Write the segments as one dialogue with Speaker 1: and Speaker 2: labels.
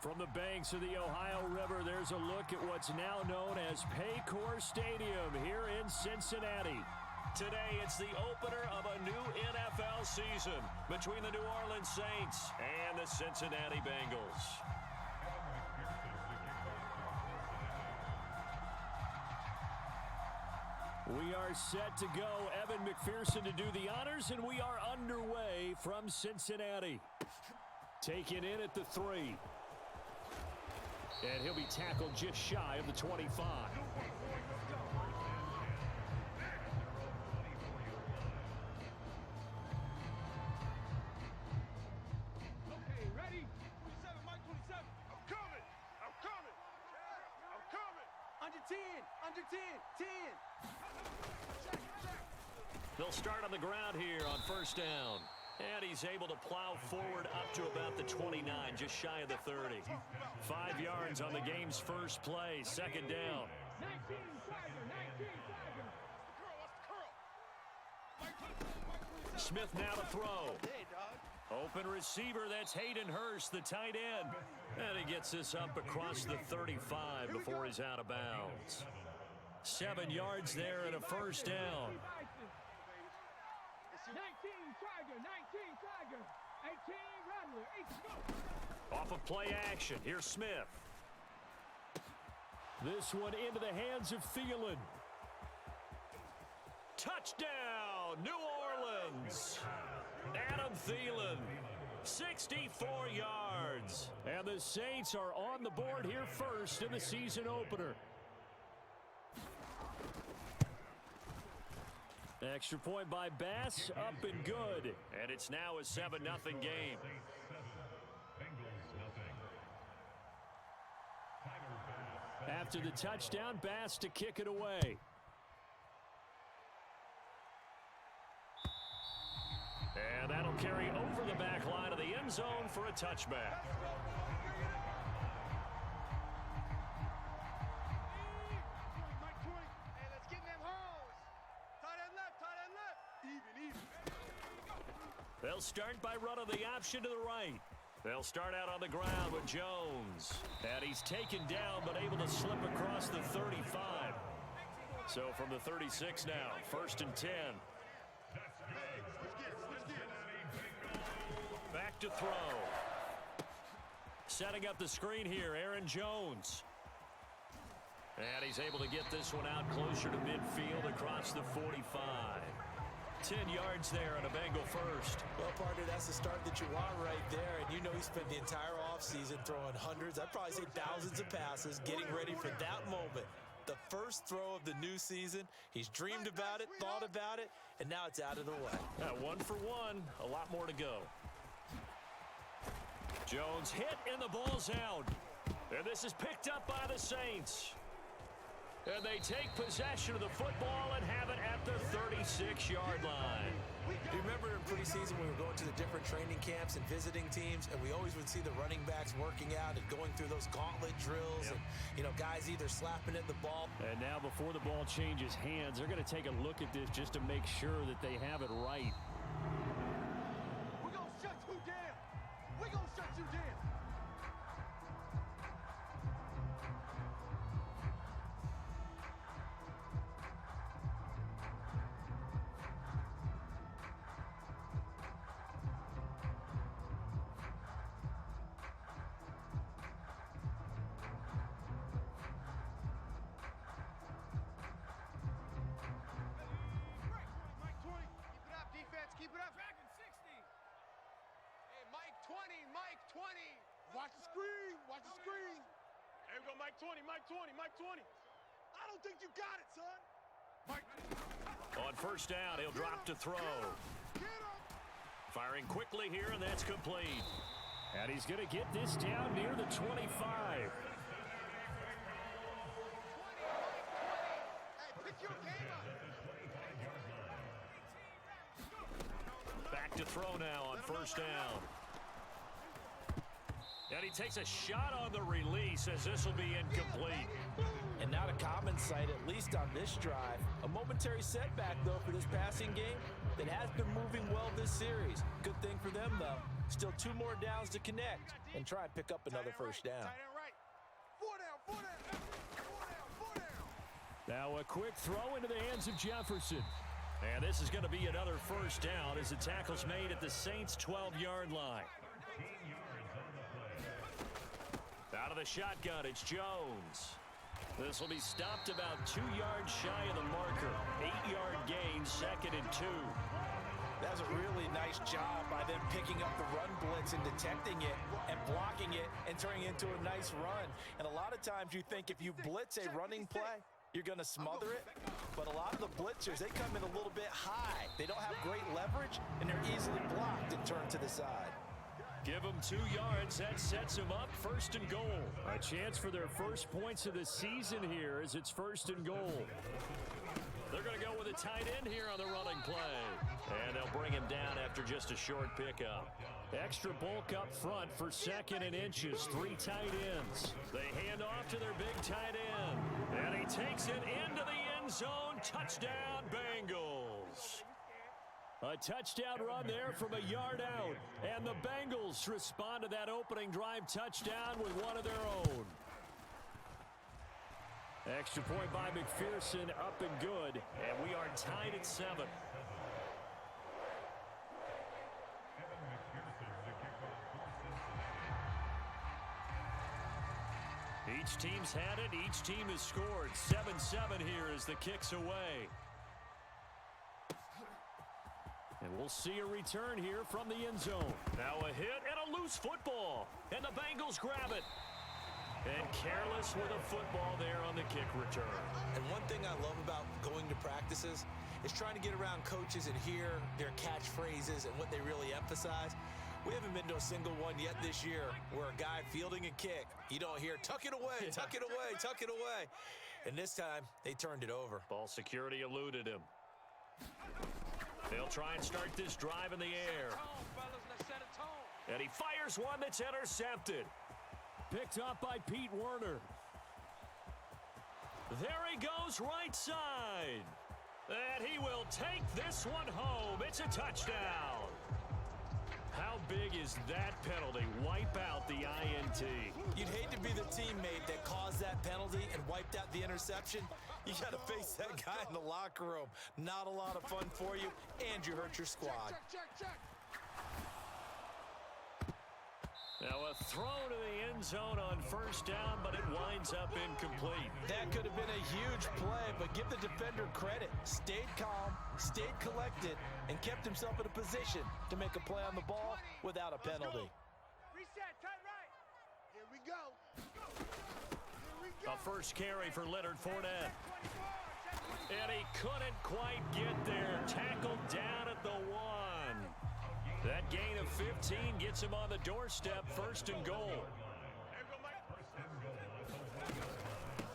Speaker 1: From the banks of the Ohio River, there's a look at what's now known as Paycor Stadium here in Cincinnati. Today, it's the opener of a new NFL season between the New Orleans Saints and the Cincinnati Bengals. We are set to go. Evan McPherson to do the honors, and we are underway from Cincinnati. Taken in at the 3. And he'll be tackled just shy of the 25.
Speaker 2: Okay, ready? 27, Mike 27. I'm coming. Under 10, 10.
Speaker 1: They'll start on the ground here on first down. And he's able to plow forward up to about the 29, just shy of the 30. 5 yards on the game's first play, second down.
Speaker 2: 19, Tiger.
Speaker 1: Smith now to throw. Open receiver, that's Hayden Hurst, the tight end. And he gets this up across the 35 before he's out of bounds. 7 yards there and a first down.
Speaker 2: 19, Tiger. 18, Rattler. 18, go.
Speaker 1: Off of play action, here's Smith. This one into the hands of Thielen. Touchdown, New Orleans. Adam Thielen, 64 yards. And the Saints are on the board here first in the season opener. Extra point by Bass, up and good. And it's now a 7-0 game. After the touchdown, Bass to kick it away. And that'll carry over the back line of the end zone for a touchback. They'll start by running the option to the right. They'll start out on the ground with Jones. And he's taken down but able to slip across the 35. So from the 36 now, first and 10. Back to throw. Setting up the screen here, Aaron Jones. And he's able to get this one out closer to midfield across the 45. 10 yards there on a Bengal first.
Speaker 3: Well, partner, that's the start that you want right there. And you know he spent the entire offseason throwing hundreds, I'd probably say thousands of passes, getting ready for that moment. The first throw of the new season. He's dreamed about it, thought about it, and now it's out of the way.
Speaker 1: 1 for 1, a lot more to go. Jones hit and the ball's out. And this is picked up by the Saints. And they take possession of the football and have it at the 36-yard line.
Speaker 3: Do you remember in preseason we were going to the different training camps and visiting teams, and we always would see the running backs working out and going through those gauntlet drills, and, you know, guys either slapping at the ball.
Speaker 1: And now before the ball changes hands, they're going to take a look at this just to make sure that they have it right.
Speaker 2: We're going to shut you down. We're going to shut you down. Keep it up. Dragon 60. Hey, Mike 20. Watch the screen. Hey, we go Mike 20. I don't think you got it, son. Mike.
Speaker 1: On first down, he'll drop to throw. Firing quickly here, and that's complete. And he's going to get this down near the 25.
Speaker 2: Hey, pick your game up.
Speaker 1: Back to throw now on first down. And he takes a shot on the release as this will be incomplete.
Speaker 3: And not a common sight, at least on this drive. A momentary setback, though, for this passing game. that has been moving well this series. Good thing for them, though. Still 2 more downs to connect and try and pick up another first down.
Speaker 1: Now a quick throw into the hands of Jefferson. And this is going to be another first down as the tackle's made at the Saints' 12-yard line. Out of the shotgun, it's Jones. This will be stopped about 2 yards shy of the marker. 8-yard gain, 2nd and 2.
Speaker 3: That was a really nice job by them picking up the run blitz and detecting it and blocking it and turning it into a nice run. And a lot of times you think if you blitz a running play, you're going to smother it. But a lot of the blitzers, they come in a little bit high. They don't have great leverage, and they're easily blocked and turned to the side.
Speaker 1: Give them 2 yards. That sets them up 1st and goal. A chance for their first points of the season here as it's 1st and goal. They're going to go with a tight end here on the running play. And they'll bring him down after just a short pickup. Extra bulk up front for 2nd and inches. 3 tight ends. They hand off to their big tight end. And he takes it into the end zone. Touchdown, Bengals. A touchdown run there from a yard out. And the Bengals respond to that opening drive touchdown with one of their own. Extra point by McPherson, up and good. And we are tied at 7. Each team's had it. Each team has scored. 7-7 here as the kick's away. And we'll see a return here from the end zone. Now a hit and a loose football. And the Bengals grab it. And careless with a football there on the kick return.
Speaker 3: And one thing I love about going to practices is trying to get around coaches and hear their catchphrases and what they really emphasize. We haven't been to a single one yet this year where a guy fielding a kick, you don't hear, tuck it away, tuck it away, tuck it away. And this time, they turned it over.
Speaker 1: Ball security eluded him. They'll try and start this drive in the air. And he fires one that's intercepted. Picked up by Pete Werner. There he goes right side. And he will take this one home. It's a touchdown. How big is that penalty? Wipe out the INT.
Speaker 3: You'd hate to be the teammate that caused that penalty and wiped out the interception. You got to face that guy in the locker room. Not a lot of fun for you, and you hurt your squad.
Speaker 2: Check.
Speaker 1: Now a throw to the end zone on first down, but it winds up incomplete.
Speaker 3: That could have been a huge play, but give the defender credit. Stayed calm, stayed collected, and kept himself in a position to make a play on the ball without a penalty.
Speaker 2: Reset, tight right. Here we go.
Speaker 1: A first carry for Leonard Fournette. And he couldn't quite get there. Tackled down at the 1. That gain of 15 gets him on the doorstep, 1st and goal.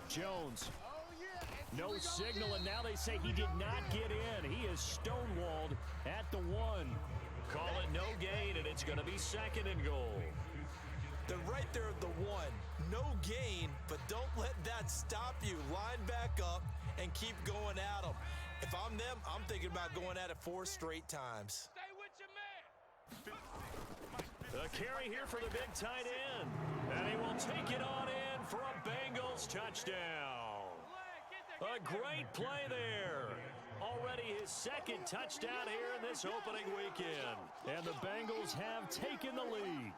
Speaker 1: Jones. No signal, and now they say he did not get in. He is stonewalled at the 1. Call it no gain, and it's going to be 2nd and goal.
Speaker 3: They're right there at the 1. No gain, but don't let that stop you. Line back up and keep going at them. If I'm them, I'm thinking about going at it 4 straight times.
Speaker 2: Stay with your man.
Speaker 1: A carry here for the big tight end. And he will take it on in for a Bengals touchdown. A great play there. Already his 2nd touchdown here in this opening weekend. And the Bengals have taken the lead.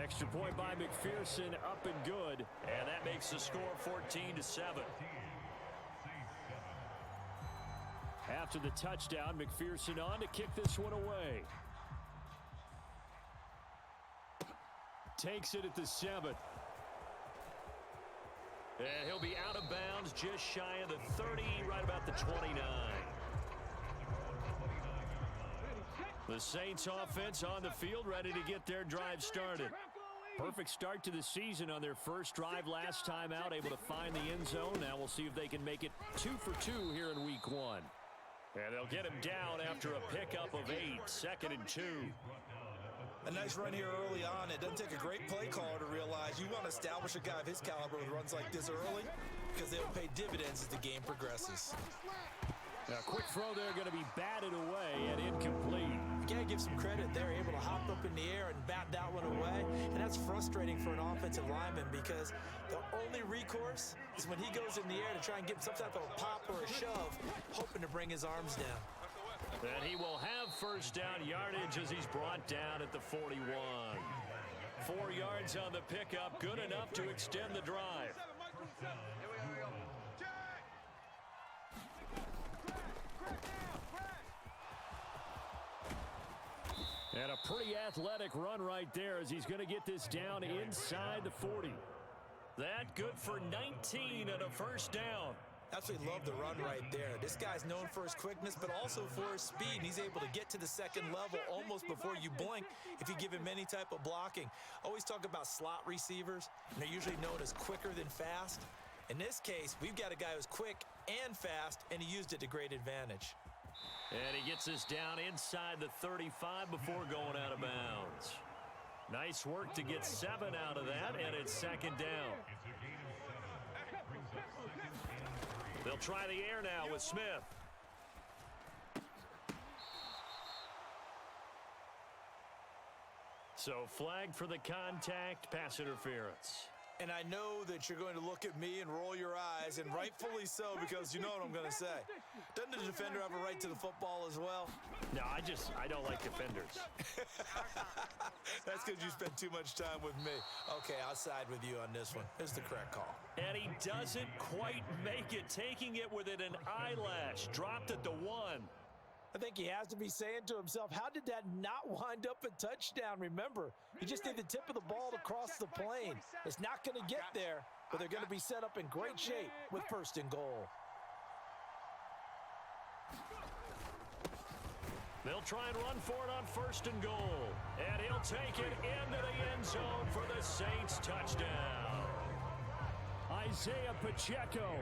Speaker 1: Extra point by McPherson, up and good. And that makes the score 14-7. After the touchdown, McPherson on to kick this one away. Takes it at the 7. And he'll be out of bounds just shy of the 30, right about the 29. The Saints offense on the field, ready to get their drive started. Perfect start to the season on their first drive last time out, able to find the end zone. Now we'll see if they can make it 2 for 2 here in week 1. And they'll get him down after a pickup of 8, 2nd and 2.
Speaker 3: A nice run here early on. It doesn't take a great play caller to realize you want to establish a guy of his caliber with runs like this early because they'll pay dividends as the game progresses.
Speaker 1: A quick throw there going to be batted away and incomplete.
Speaker 3: You got to give some credit. They're able to hop up in the air and bat that one away, and that's frustrating for an offensive lineman because the only recourse is when he goes in the air to try and get some type of a pop or a shove, hoping to bring his arms down.
Speaker 1: And he will have first down yardage as he's brought down at the 41. 4 yards on the pickup, good enough to extend the drive. And a pretty athletic run right there as he's going to get this down inside the 40. That good for 19 and a first down.
Speaker 3: Absolutely love the run right there. This guy's known for his quickness, but also for his speed. He's able to get to the second level almost before you blink if you give him any type of blocking. Always talk about slot receivers, and they're usually known as quicker than fast. In this case, we've got a guy who's quick and fast, and he used it to great advantage.
Speaker 1: And he gets this down inside the 35 before going out of bounds. Nice work to get 7 out of that, and it's second down. They'll try the air now with Smith. So flag for the contact, pass interference.
Speaker 3: And I know that you're going to look at me and roll your eyes, and rightfully so, because you know what I'm going to say. Doesn't the defender have a right to the football as well?
Speaker 1: No, I don't like defenders.
Speaker 3: That's because you spend too much time with me. Okay, I'll side with you on this one. It's the correct call.
Speaker 1: And he doesn't quite make it, taking it within an eyelash. Dropped at the 1.
Speaker 3: I think he has to be saying to himself, how did that not wind up a touchdown? Remember, he just need the tip of the ball to cross the plane. It's not going to get there, but they're going to be set up in great shape with first and goal.
Speaker 1: They'll try and run for it on first and goal. And he'll take it into the end zone for the Saints touchdown. Isaiah Pacheco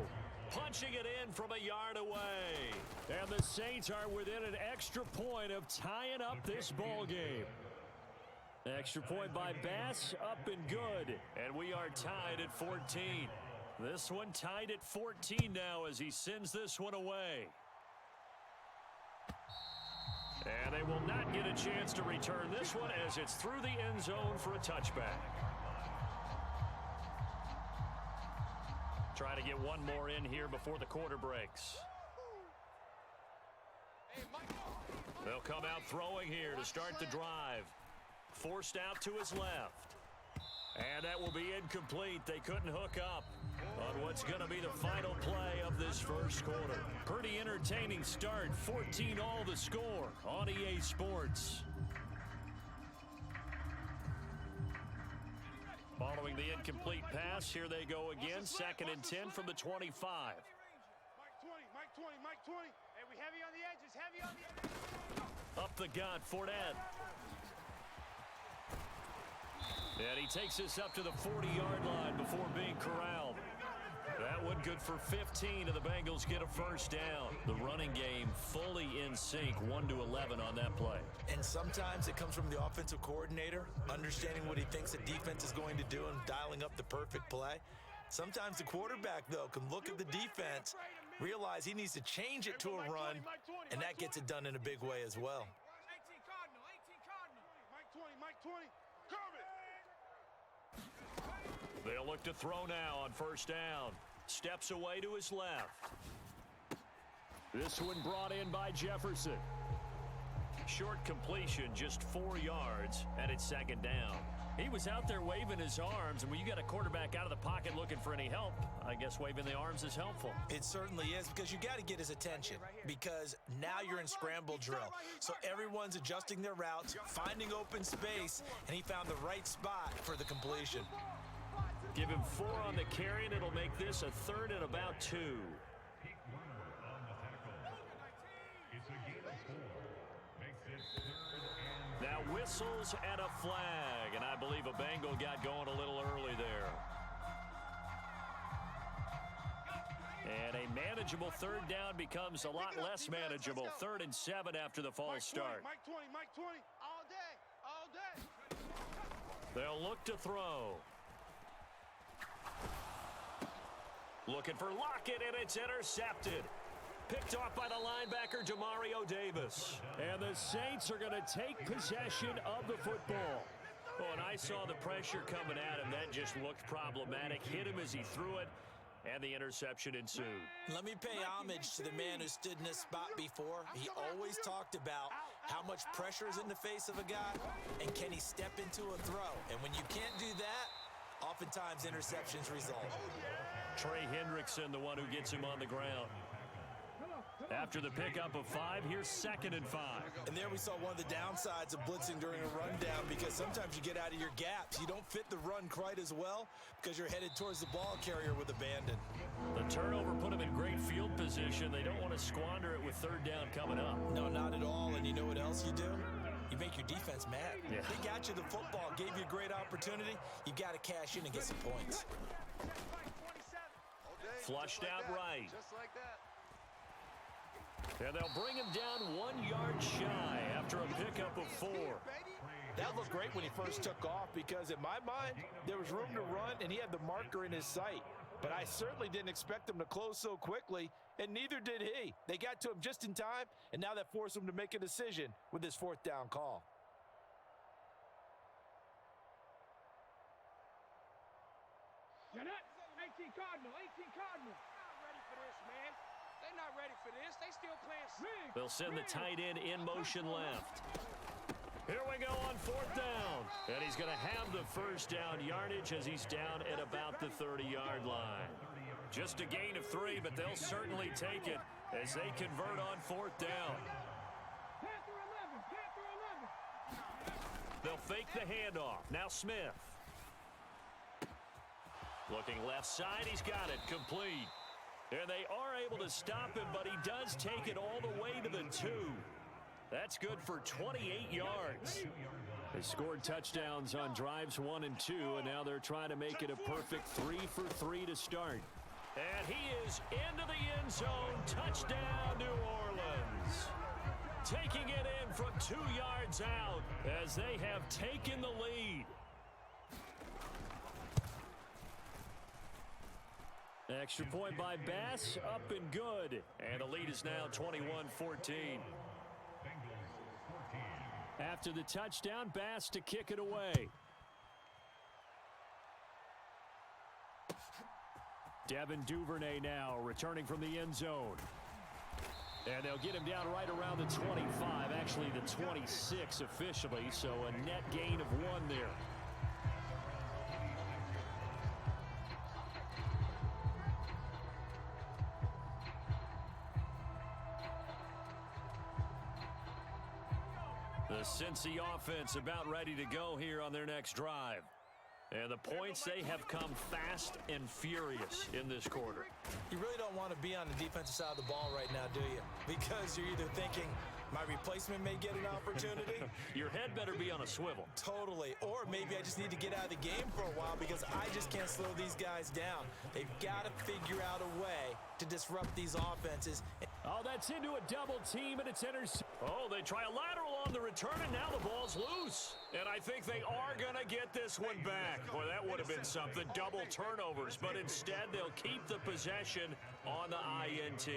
Speaker 1: punching it in from a yard away. And the Saints are within an extra point of tying up this ball game. Extra point by Bass, up and good. And we are tied at 14. This one tied at 14 now as he sends this one away. And they will not get a chance to return this one as it's through the end zone for a touchback. Try to get one more in here before the quarter breaks. They'll come out throwing here to start the drive. Forced out to his left. And that will be incomplete. They couldn't hook up on what's going to be the final play of this first quarter. Pretty entertaining start. 14 all the score on EA Sports. Following the incomplete pass, here they go again. Second and 10 from the 25.
Speaker 2: Mike 20, Mike 20, Mike 20. Hey, we heavy on the edges, heavy on the edges.
Speaker 1: Up the gut, Fournette. And he takes this up to the 40-yard line before being corralled. That one good for 15, and the Bengals get a first down. The running game fully in sync, 1-11 on that play.
Speaker 3: And sometimes it comes from the offensive coordinator, understanding what he thinks the defense is going to do and dialing up the perfect play. Sometimes the quarterback, though, can look at the defense, realize he needs to change it to a run, and that gets it done in a big way as well.
Speaker 2: 18 Cardinal, 18 Cardinal. Mike 20, Mike 20. Coming.
Speaker 1: They'll look to throw now on first down. Steps away to his left. This one brought in by Jefferson. Short completion, just 4 yards, and it's second down. He was out there waving his arms, and when you got a quarterback out of the pocket looking for any help, I guess waving the arms is helpful.
Speaker 3: It certainly is, because you got to get his attention, because now you're in scramble drill. So everyone's adjusting their routes, finding open space, and he found the right spot for the completion.
Speaker 1: Give him 4 on the carry, and it'll make this a third and about 2. Now whistles and a flag, and I believe a Bengal got going a little early there. And a manageable third down becomes a lot less manageable. 3rd and 7 after the false start.
Speaker 2: Mike 20, Mike 20. All day, all day.
Speaker 1: They'll look to throw. Looking for Lockett, and it's intercepted. Picked off by the linebacker, Demario Davis. And the Saints are going to take possession of the football. Oh, and I saw the pressure coming at him. That just looked problematic. Hit him as he threw it, and the interception ensued.
Speaker 3: Let me pay homage to the man who stood in this spot before. He always talked about how much pressure is in the face of a guy, and can he step into a throw. And when you can't do that, oftentimes interceptions result.
Speaker 1: Trey Hendrickson, the one who gets him on the ground. After the pickup of 5, here's 2nd and 5.
Speaker 3: And there we saw one of the downsides of blitzing during a rundown, because sometimes you get out of your gaps. You don't fit the run quite as well because you're headed towards the ball carrier with abandon.
Speaker 1: The turnover put him in great field position. They don't want to squander it with 3rd down coming up.
Speaker 3: No, not at all. And you know what else you do? You make your defense mad.
Speaker 1: Yeah.
Speaker 3: They got you the football, gave you a great opportunity. You got to cash in and get some points.
Speaker 1: Flushed out right.
Speaker 2: Just like that.
Speaker 1: And they'll bring him down 1 yard shy after a pickup of 4.
Speaker 3: That looked great when he first took off, because in my mind, there was room to run and he had the marker in his sight. But I certainly didn't expect him to close so quickly, and neither did he. They got to him just in time, and now that forced him to make a decision with his 4th down call.
Speaker 4: You're not 18 Cardinal, 18 Cardinal. Not ready for this, man. They're not ready for this. They still playing.
Speaker 1: They'll send the tight end in motion left. Here we go on 4th down. And he's going to have the 1st down yardage as he's down at about the 30-yard line. Just a gain of 3, but they'll certainly take it as they convert on 4th down.
Speaker 4: Panther 11, Panther 11.
Speaker 1: They'll fake the handoff. Now Smith. Looking left side, he's got it complete. And they are able to stop him, but he does take it all the way to the 2. That's good for 28 yards. They scored touchdowns on drives 1 and 2, and now they're trying to make it a perfect 3 for 3 to start. And he is into the end zone. Touchdown, New Orleans. Taking it in from 2 yards out as they have taken the lead. Extra point by Bass, up and good. And the lead is now 21-14. After the touchdown, Bass to kick it away. Devin Duvernay now returning from the end zone. And they'll get him down right around the 25, actually the 26 officially, so a net gain of 1 there. The Cincy offense about ready to go here on their next drive. And the points, they have come fast and furious in this quarter.
Speaker 3: You really don't want to be on the defensive side of the ball right now, do you? Because you're either thinking, my replacement may get an opportunity.
Speaker 1: Your head better be on a swivel.
Speaker 3: Totally. Or maybe I just need to get out of the game for a while because I just can't slow these guys down. They've got to figure out a way to disrupt these offenses.
Speaker 1: Oh, that's into a double team, and it's intercepted. Oh, they try a lateral on the return, and now the ball's loose. And I think they are going to get this one back. Boy, that would have been something. Double turnovers, but instead they'll keep the possession on the INT.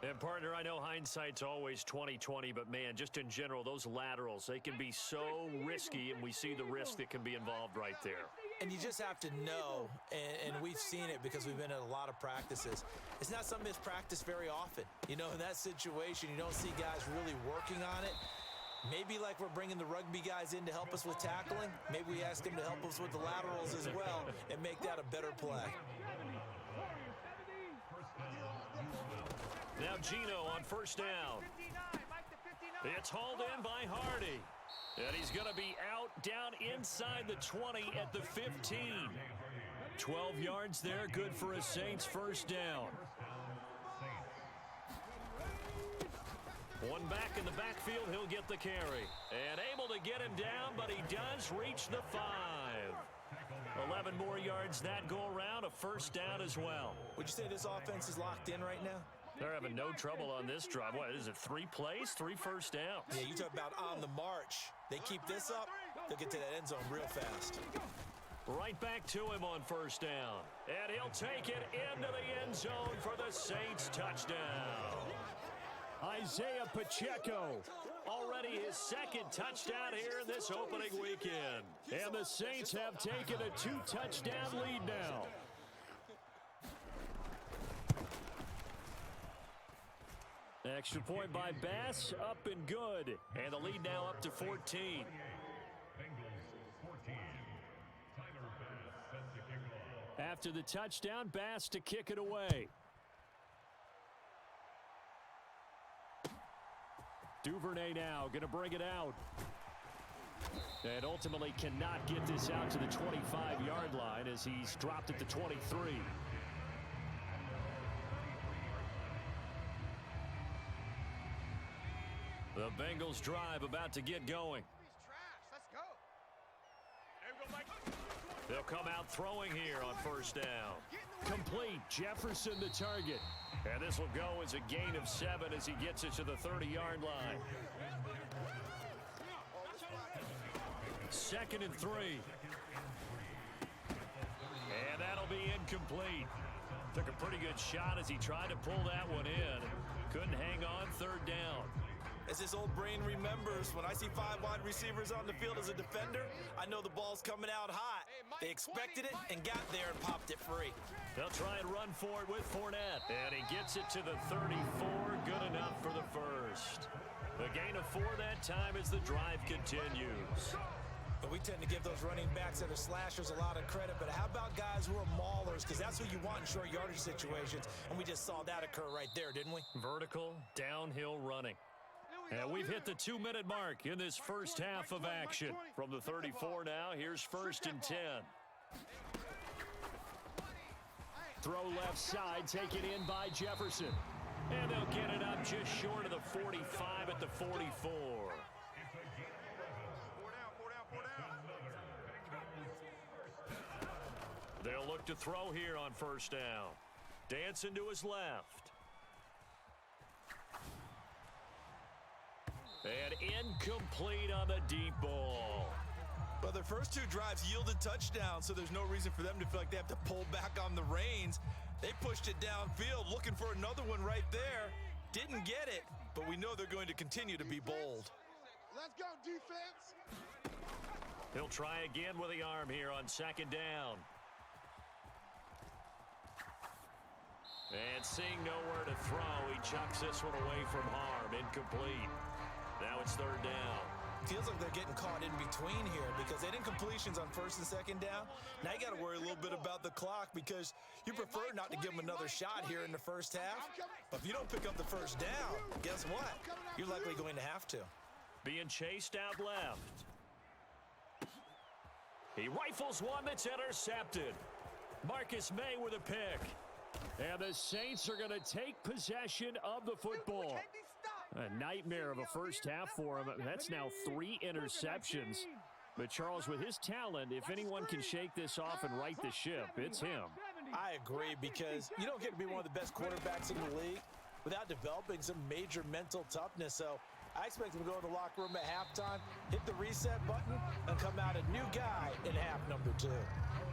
Speaker 1: And, partner, I know hindsight's always 20/20, but, man, just in general, those laterals, they can be so risky, and we see the risk that can be involved right there.
Speaker 3: And you just have to know, and we've seen it because we've been at a lot of practices. It's not something that's practiced very often. You know, in that situation, you don't see guys really working on it. Maybe like we're bringing the rugby guys in to help us with tackling. Maybe we ask them to help us with the laterals as well and make that a better play.
Speaker 1: Now Gino on 1st down. It's hauled in by Hardy. And he's going to be out down inside the 20 at the 15. 12 yards there, good for a Saints 1st down. One back in the backfield, he'll get the carry. And able to get him down, but he does reach the 5. 11 more yards that go around, a 1st down as well.
Speaker 3: Would you say this offense is locked in right now?
Speaker 1: They're having no trouble on this drive. What is it, 3 plays, 3 first downs?
Speaker 3: Yeah, you talk about on the march. They keep this up, they'll get to that end zone real fast.
Speaker 1: Right back to him on first down. And he'll take it into the end zone for the Saints touchdown. Isaiah Pacheco, already his second touchdown here in this opening weekend. And the Saints have taken a 2-touchdown lead now. Extra point by Bass, up and good. And the lead now up to 14. After the touchdown, Bass to kick it away. Duvernay now going to bring it out. And ultimately cannot get this out to the 25-yard line as he's dropped at the 23. The Bengals drive about to get going.
Speaker 2: Let's go.
Speaker 1: They'll come out throwing here on first down. Complete. Jefferson the target. And this will go as a gain of 7 as he gets it to the 30-yard line. 2nd and 3. And that'll be incomplete. Took a pretty good shot as he tried to pull that one in. Couldn't hang on 3rd down.
Speaker 3: As his old brain remembers, when I see 5 wide receivers on the field as a defender, I know the ball's coming out hot. They expected it and got there and popped it free.
Speaker 1: They'll try and run for it with Fournette. And he gets it to the 34. Good enough for the first. The gain of 4 that time as the drive continues.
Speaker 3: But we tend to give those running backs that are slashers a lot of credit. But how about guys who are maulers? Because that's who you want in short yardage situations. And we just saw that occur right there, didn't we?
Speaker 1: Vertical, downhill running. And we've hit the 2-minute mark in this first half of action. From the 34 now, here's 1st and 10. Throw left side, taken in by Jefferson. And they'll get it up just short of the 45 at the 44. They'll look to throw here on first down. Dancing to his left. And incomplete on the deep ball.
Speaker 3: But their first 2 drives yielded touchdowns, so there's no reason for them to feel like they have to pull back on the reins. They pushed it downfield, looking for another one right there. Didn't get it, but we know they're going to continue to be bold.
Speaker 2: Let's go, defense.
Speaker 1: He'll try again with the arm here on 2nd down. And seeing nowhere to throw, he chucks this one away from harm. Incomplete. Now it's 3rd down.
Speaker 3: Feels like they're getting caught in between here because they didn't completions on 1st and 2nd down. Now you got to worry a little bit about the clock because you prefer not to give them another shot here in the first half. But if you don't pick up the first down, guess what? You're likely going to have to.
Speaker 1: Being chased out left. He rifles one that's intercepted. Marcus May with a pick. And the Saints are going to take possession of the football. A nightmare of a first half for him. That's now 3 interceptions. But Charles, with his talent, if anyone can shake this off and right the ship, it's him.
Speaker 3: I agree because you don't get to be one of the best quarterbacks in the league without developing some major mental toughness. So I expect him to go in the locker room at halftime, hit the reset button, and come out a new guy in half number 2.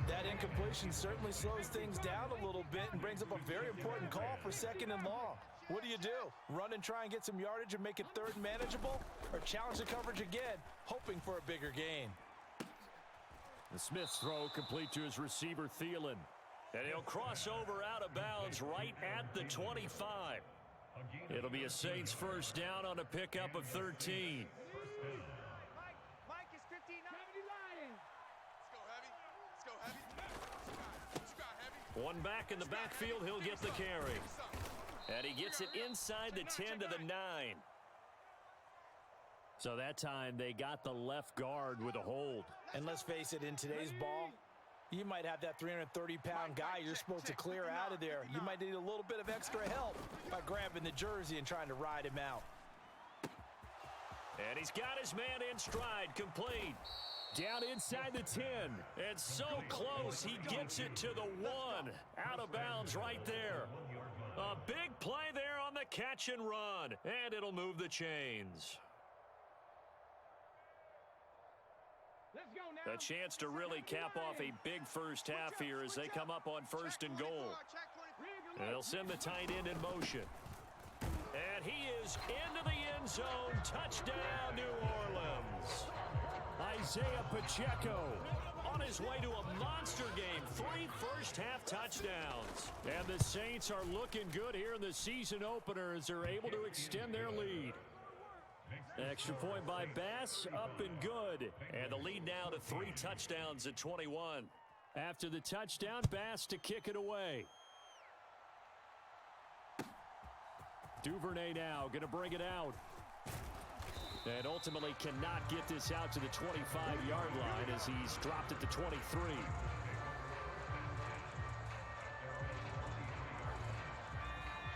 Speaker 3: That incompletion certainly slows things down a little bit and brings up a very important call for 2nd and long. What do? Run and try and get some yardage and make it 3rd and manageable? Or challenge the coverage again, hoping for a bigger gain?
Speaker 1: The Smith's throw complete to his receiver, Thielen. And he'll cross over out of bounds right at the 25. It'll be a Saints first down on a pickup of 13.
Speaker 4: Mike is 59.
Speaker 2: Let's go heavy. Let's go heavy. What you got, heavy?
Speaker 1: One back in the backfield, he'll get the carry. And he gets it inside the 10 to the 9. So that time they got the left guard with a hold.
Speaker 3: And let's face it, in today's ball, you might have that 330-pound guy you're supposed to clear out of there. You might need a little bit of extra help by grabbing the jersey and trying to ride him out.
Speaker 1: And he's got his man in stride, complete. Down inside the 10. And so close, he gets it to the 1. Out of bounds right there. A big play there on the catch and run. And it'll move the chains. A chance to really cap off a big first half here as they come up on 1st and goal. And they'll send the tight end in motion. And he is into the end zone. Touchdown, New Orleans. Isaiah Pacheco on his way to a monster game. 3 first-half touchdowns. And the Saints are looking good here in the season opener as they're able to extend their lead. Extra point by Bass, up and good. And the lead now to 3 touchdowns at 21. After the touchdown, Bass to kick it away. Duvernay now going to bring it out. And ultimately cannot get this out to the 25-yard line as he's dropped at the 23.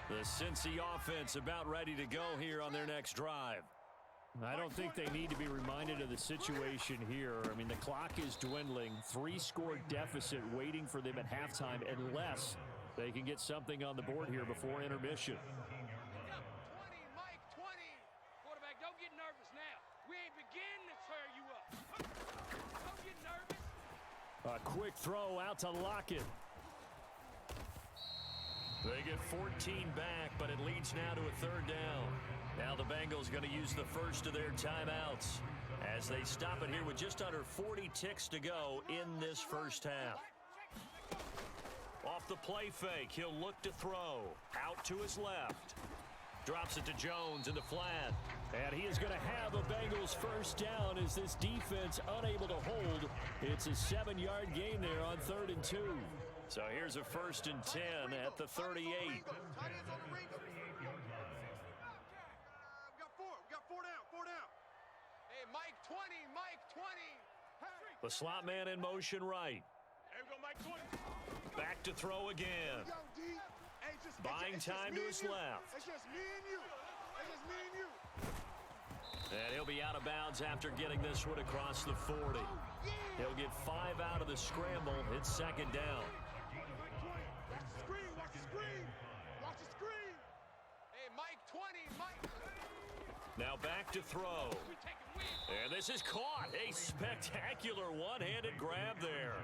Speaker 1: The Cincy offense about ready to go here on their next drive. I don't think they need to be reminded of the situation here. I mean, the clock is dwindling. 3-score deficit waiting for them at halftime unless they can get something on the board here before intermission. A quick throw out to Lockett. They get 14 back, but it leads now to a 3rd down. Now the Bengals going to use the first of their timeouts as they stop it here with just under 40 ticks to go in this first half. Off the play fake, he'll look to throw. Out to his left. Drops it to Jones in the flat. And he is going to have a Bengals first down as this defense unable to hold. It's a 7-yard gain there on 3rd and 2. So here's a 1st and 10 at the 38.
Speaker 2: We got 4 down. Hey, Mike 20, Mike 20.
Speaker 1: The slot man in motion right.
Speaker 2: There we go, Mike 20.
Speaker 1: Back to throw again. Buying time to his left.
Speaker 2: It's just me and you.
Speaker 1: And he'll be out of bounds after getting this one across the 40. He'll get 5 out of the scramble. It's 2nd down.
Speaker 2: Watch the screen. Hey, Mike 20, Mike.
Speaker 1: Now back to throw. And this is caught. A spectacular one-handed grab there.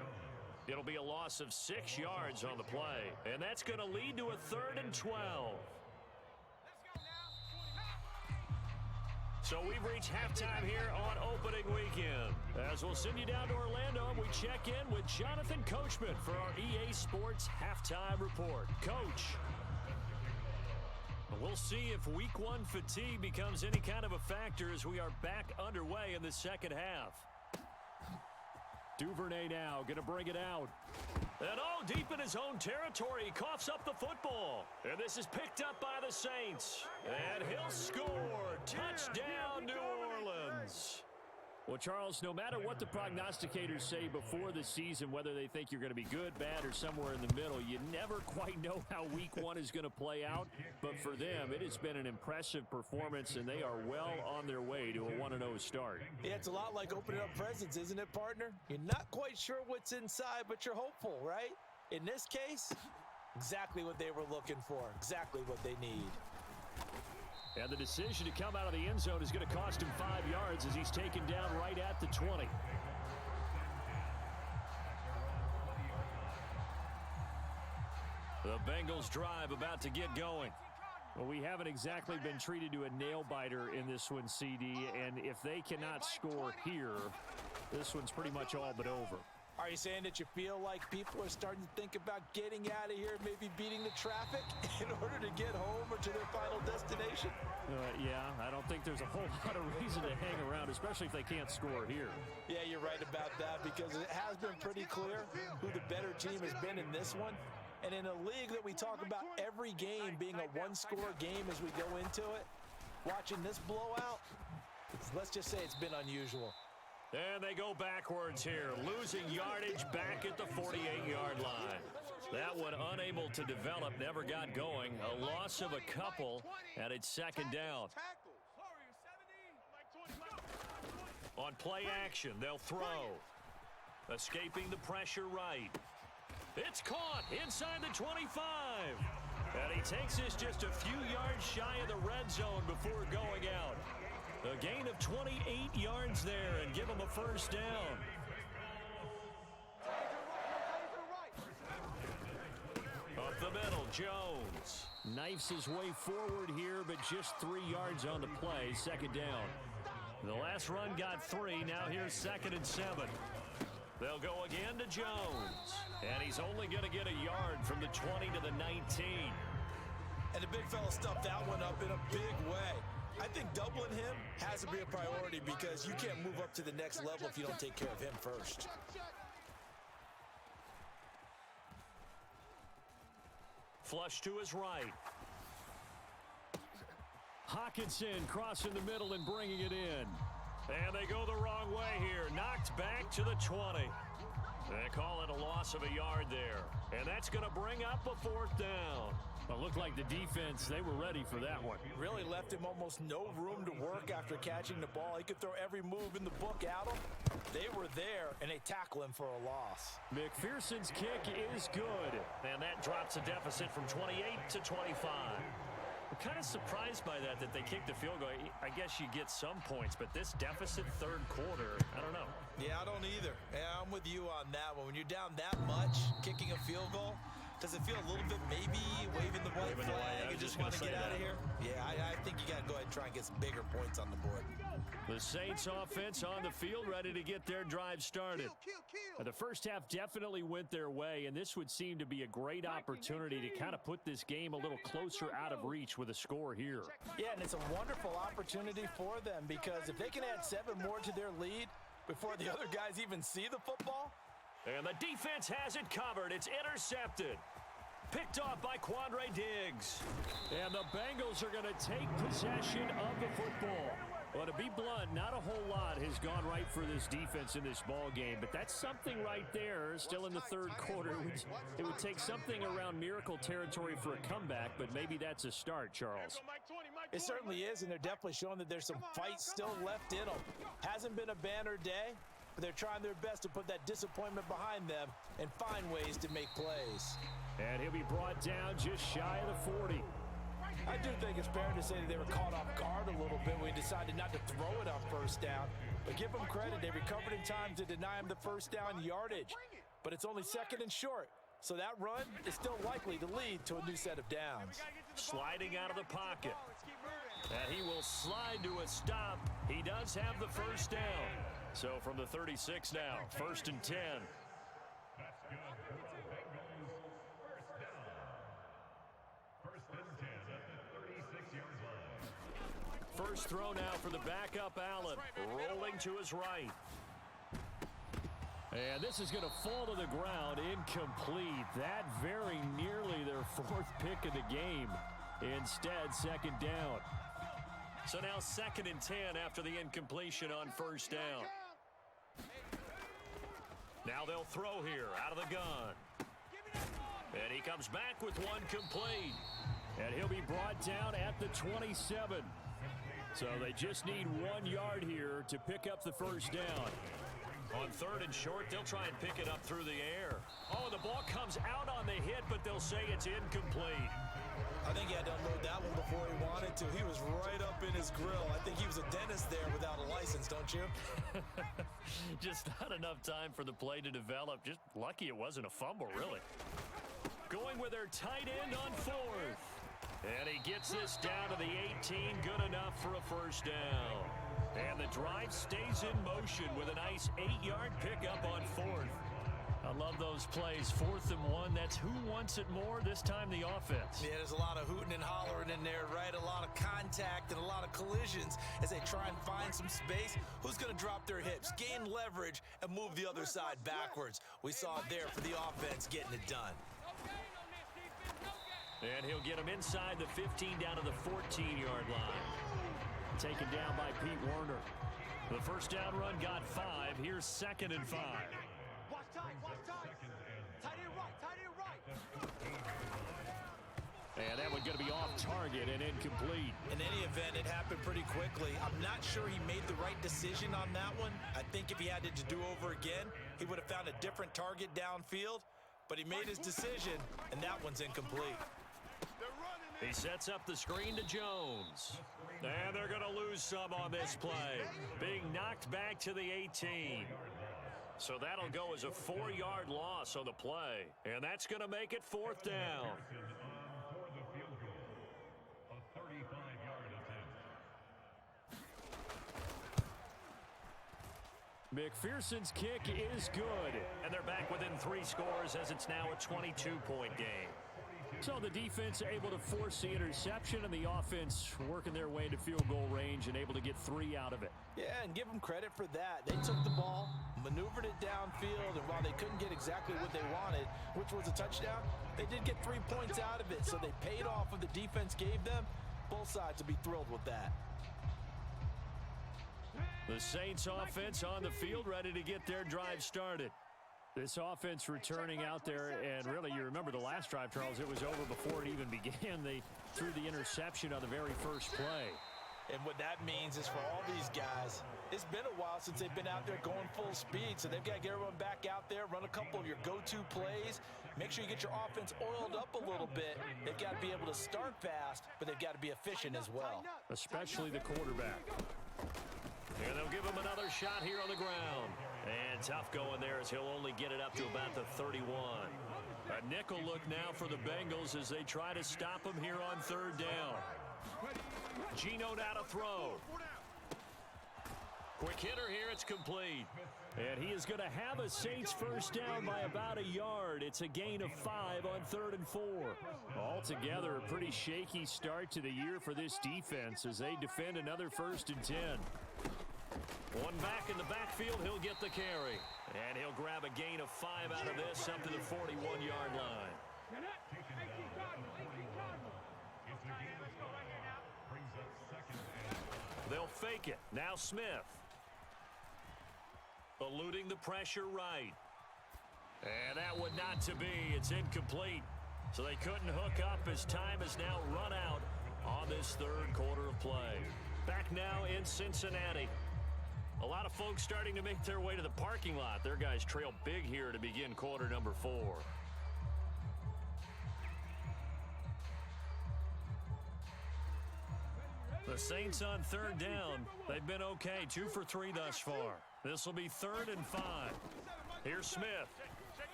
Speaker 1: It'll be a loss of 6 yards on the play. And that's going to lead to a 3rd and 12. So we've reached halftime here on opening weekend. As we'll send you down to Orlando, and we check in with Jonathan Coachman for our EA Sports Halftime Report. Coach, we'll see if Week 1 fatigue becomes any kind of a factor as we are back underway in the second half. Duvernay now going to bring it out. And deep in his own territory, he coughs up the football. And this is picked up by the Saints. And he'll score. Touchdown, New Orleans. Well, Charles, no matter what the prognosticators say before the season, whether they think you're going to be good, bad, or somewhere in the middle, you never quite know how Week 1 is going to play out. But for them, it has been an impressive performance, and they are well on their way to a 1-0 start.
Speaker 3: Yeah, it's a lot like opening up presents, isn't it, partner? You're not quite sure what's inside, but you're hopeful, right? In this case, exactly what they were looking for, exactly what they need.
Speaker 1: And the decision to come out of the end zone is going to cost him 5 yards as he's taken down right at the 20. The Bengals drive about to get going. Well, we haven't exactly been treated to a nail-biter in this one, CD, and if they cannot score here, this one's pretty much all but over.
Speaker 3: Are you saying that you feel like people are starting to think about getting out of here, maybe beating the traffic in order to get home or to their final destination?
Speaker 1: Yeah, I don't think there's a whole lot of reason to hang around, especially if they can't score here. Yeah,
Speaker 3: you're right about that because it has been pretty clear who the better team has been in this one. And in a league that we talk about every game being a one-score game as we go into it, watching this blowout, let's just say it's been unusual.
Speaker 1: And they go backwards here, losing yardage back at the 48-yard line. That one unable to develop, never got going. A loss of a couple, and it's 2nd down. On play action, they'll throw. Escaping the pressure right. It's caught inside the 25. And he takes this just a few yards shy of the red zone before going out. A gain of 28 yards there and give him a first down. Jones. Knifes his way forward here, but just 3 yards on the play. Second down. The last run got 3. Now here's 2nd and 7. They'll go again to Jones. And he's only going to get a yard from the 20 to the 19.
Speaker 3: And the big fella stuffed that one up in a big way. I think doubling him has to be a priority because you can't move up to the next level if you don't take care of him first.
Speaker 1: Flush to his right. Hawkinson crossing the middle and bringing it in. And they go the wrong way here. Knocked back to the 20. They call it a loss of a yard there. And that's going to bring up a 4th down. Well, it looked like the defense, they were ready for that one.
Speaker 3: Really left him almost no room to work after catching the ball. He could throw every move in the book at him. They were there, and they tackle him for a loss.
Speaker 1: McPherson's kick is good. And that drops a deficit from 28 to 25. I'm kind of surprised by that they kicked the field goal. I guess you get some points, but this deficit 3rd quarter, I don't know.
Speaker 3: Yeah, I don't either. Yeah, I'm with you on that one. When you're down that much, kicking a field goal, does it feel a little bit maybe waving the white flag and just want to get out of here? Yeah, I think you got to go ahead and try and get some bigger points on the board.
Speaker 1: The Saints offense on the field ready to get their drive started. The first half definitely went their way, and this would seem to be a great opportunity to kind of put this game a little closer out of reach with a score here.
Speaker 3: Yeah, and it's a wonderful opportunity for them because if they can add 7 more to their lead before the other guys even see the football.
Speaker 1: And the defense has it covered. It's intercepted. Picked off by Quandre Diggs. And the Bengals are going to take possession of the football. Well, to be blunt, not a whole lot has gone right for this defense in this ball game, but that's something right there. Still in the 3rd quarter. It would take something around miracle territory for a comeback, but maybe that's a start, Charles.
Speaker 3: It certainly is, and they're definitely showing that there's some fight still left in them. Hasn't been a banner day, but they're trying their best to put that disappointment behind them and find ways to make plays.
Speaker 1: And he'll be brought down just shy of the 40.
Speaker 3: I do think it's fair to say that they were caught off guard a little bit when we decided not to throw it on 1st down. But give them credit, they recovered in time to deny him the 1st down yardage. But it's only 2nd and short, so that run is still likely to lead to a new set of downs.
Speaker 1: Sliding out of the pocket. And he will slide to a stop. He does have the 1st down. So from the 36 now, 1st and 10. First throw now for the backup Allen, rolling to his right. And this is going to fall to the ground, incomplete. That very nearly their 4th pick of the game. Instead, 2nd down. So now 2nd and 10 after the incompletion on 1st down. Now they'll throw here out of the gun. And he comes back with one complete. And he'll be brought down at the 27. So they just need 1 yard here to pick up the 1st down. On 3rd and short, they'll try and pick it up through the air. Oh, the ball comes out on the hit, but they'll say it's incomplete.
Speaker 3: I think he had to unload that one before he wanted to. He was right up in his grill. I think he was a dentist there without a license, don't you?
Speaker 1: Just not enough time for the play to develop. Just lucky it wasn't a fumble, really. Going with their tight end on 4th. And he gets this down to the 18, good enough for a 1st down. And the drive stays in motion with a nice 8-yard pickup on 4th. I love those plays. 4th and 1, that's who wants it more, this time the offense.
Speaker 3: Yeah, there's a lot of hooting and hollering in there, right? A lot of contact and a lot of collisions as they try and find some space. Who's going to drop their hips, gain leverage, and move the other side backwards? We saw it there for the offense getting it done.
Speaker 1: And he'll get him inside the 15 down to the 14-yard line. Taken down by Pete Werner. The 1st down run got 5. Here's 2nd and 5.
Speaker 4: Watch tight, watch tight. Tight end right, tight end right.
Speaker 1: And that one going to be off target and incomplete.
Speaker 3: In any event, it happened pretty quickly. I'm not sure he made the right decision on that one. I think if he had it to do over again, he would have found a different target downfield. But he made his decision, and that one's incomplete.
Speaker 1: He sets up the screen to Jones. And they're going to lose some on this play. Being knocked back to the 18. So that'll go as a 4-yard loss on the play. And that's going to make it 4th down. McPherson's kick is good.
Speaker 5: And they're back within 3 scores as it's now a 22-point game.
Speaker 1: So the defense able to force the interception, and the offense working their way to field goal range and able to get 3 out of it.
Speaker 3: Yeah, and give them credit for that. They took the ball, maneuvered it downfield, and while they couldn't get exactly what they wanted, which was a touchdown, they did get 3 points out of it, so they paid off what the defense gave them. Both sides will be thrilled with that.
Speaker 1: The Saints offense on the field, ready to get their drive started. This offense returning out there, and really, you remember the last drive, Charles, it was over before it even began. They threw the interception on the very first play.
Speaker 3: And what that means is for all these guys, it's been a while since they've been out there going full speed, so they've got to get everyone back out there, run a couple of your go-to plays, make sure you get your offense oiled up a little bit. They've got to be able to start fast, but they've got to be efficient as well.
Speaker 1: Especially the quarterback.
Speaker 5: And they'll give him another shot here on the ground. And tough going there as he'll only get it up to about the 31.
Speaker 1: A nickel look now for the Bengals as they try to stop him here on 3rd down.
Speaker 5: Geno now to throw. Quick hitter here, it's complete.
Speaker 1: And he is going to have a Saints first down by about a yard. It's a gain of 5 on 3rd and 4. Altogether, a pretty shaky start to the year for this defense as they defend another 1st and 10.
Speaker 5: One back in the backfield, he'll get the carry. And he'll grab a gain of 5 out of this up to the 41-yard line. They'll fake it. Now Smith. Eluding the pressure right. And that would not to be. It's incomplete. So they couldn't hook up as time has now run out on this 3rd quarter of play. Back now in Cincinnati. A lot of folks starting to make their way to the parking lot. Their guys trail big here to begin quarter number 4. The Saints on 3rd down. They've been okay. 2 for 3 thus far. This will be 3rd and 5. Here's Smith.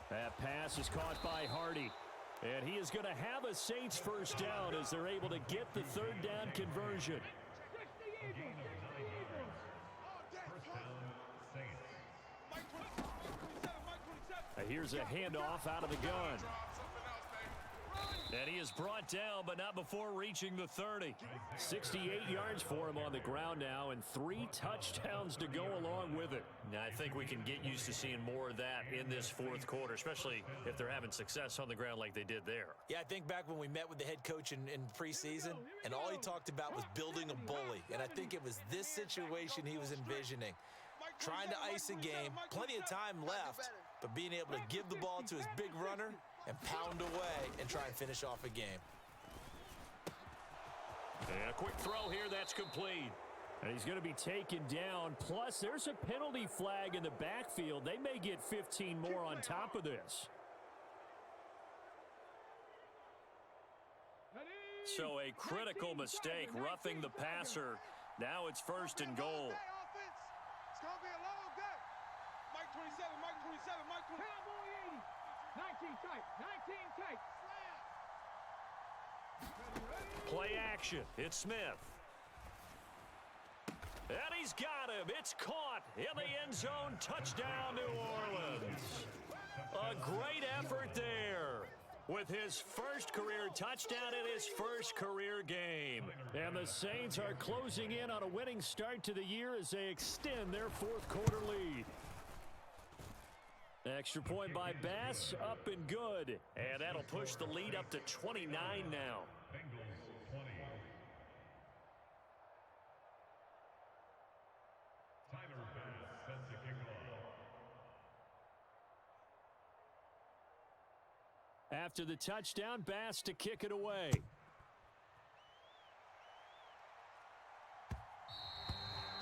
Speaker 1: That pass is caught by Hardy. And he is going to have a Saints first down as they're able to get the 3rd down conversion. Here's a handoff out of the gun. And he is brought down, but not before reaching the 30. 68 yards for him on the ground now, and 3 touchdowns to go along with it.
Speaker 5: Now, I think we can get used to seeing more of that in this 4th quarter, especially if they're having success on the ground like they did there.
Speaker 3: Yeah, I think back when we met with the head coach in preseason, and all he talked about was building a bully. And I think it was this situation he was envisioning. Trying to ice a game, plenty of time left, but being able to give the ball to his big runner and pound away and try and finish off a game.
Speaker 5: And a quick throw here, that's complete.
Speaker 1: And he's going to be taken down. Plus, there's a penalty flag in the backfield. They may get 15 more on top of this.
Speaker 5: So a critical mistake, roughing the passer. Now it's 1st and goal.
Speaker 2: It's going to be a long day. Mike 27, Mike 27, Mike 27.
Speaker 4: Cowboy 80. 19 tight. 19 tight.
Speaker 5: Play action. It's Smith. And he's got him. It's caught in the end zone. Touchdown, New Orleans. A great effort there with his first career touchdown in his first career game.
Speaker 1: And the Saints are closing in on a winning start to the year as they extend their 4th quarter lead. Extra point by Bass, up and good.
Speaker 5: And that'll push the lead up to 29 now.
Speaker 6: Bengals 20. Tyler Bass set to kick off.
Speaker 1: After the touchdown, Bass to kick it away.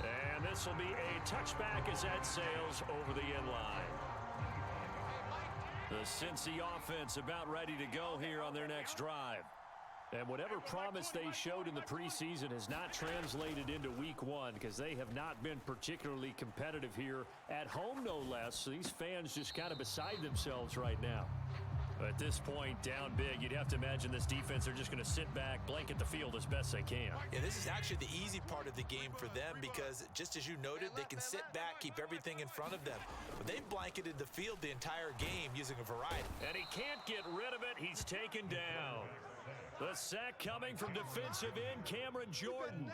Speaker 5: And this will be a touchback as that sails over the end line.
Speaker 1: The Cincy offense about ready to go here on their next drive. And whatever promise they showed in the preseason has not translated into week 1 because they have not been particularly competitive here at home, no less. So these fans just kind of beside themselves right now. At this point, down big, you'd have to imagine this defense, they're just going to sit back, blanket the field as best they can.
Speaker 3: Yeah, this is actually the easy part of the game for them because, just as you noted, they can sit back, keep everything in front of them. But they've blanketed the field the entire game using a variety.
Speaker 1: And he can't get rid of it. He's taken down. The sack coming from defensive end Cameron Jordan.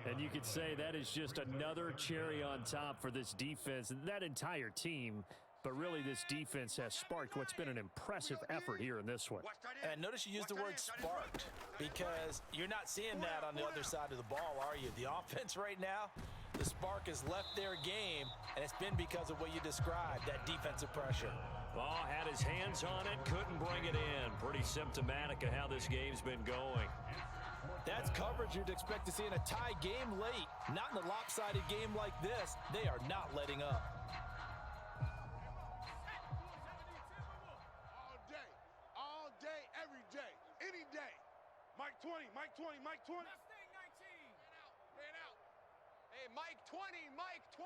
Speaker 1: And you could say that is just another cherry on top for this defense and that entire team. But really, this defense has sparked what's been an impressive effort here in this one.
Speaker 3: And notice you used the word sparked because you're not seeing that on the other side of the ball, are you? The offense right now, the spark has left their game, and it's been because of what you described, that defensive pressure.
Speaker 1: Ball had his hands on it, couldn't bring it in. Pretty symptomatic of how this game's been going.
Speaker 3: That's coverage you'd expect to see in a tie game late. Not in a lopsided game like this. They are not letting up.
Speaker 2: Any day. Mike 20, Mike 20, Mike 20.
Speaker 4: Mustang 19.
Speaker 2: Man out. Hey, Mike 20, Mike 20.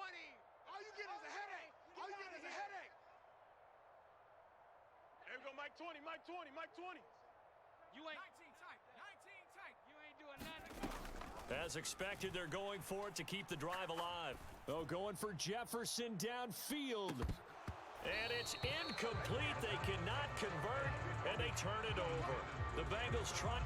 Speaker 2: All you get is a headache. All you get is a headache. There we go, Mike 20, Mike 20, Mike 20.
Speaker 4: You ain't 19 tight. 19 tight. You ain't doing nothing.
Speaker 1: As expected, they're going for it to keep the drive alive. Oh, going for Jefferson downfield. And it's incomplete. They cannot convert, and they turn it over. The Bengals try.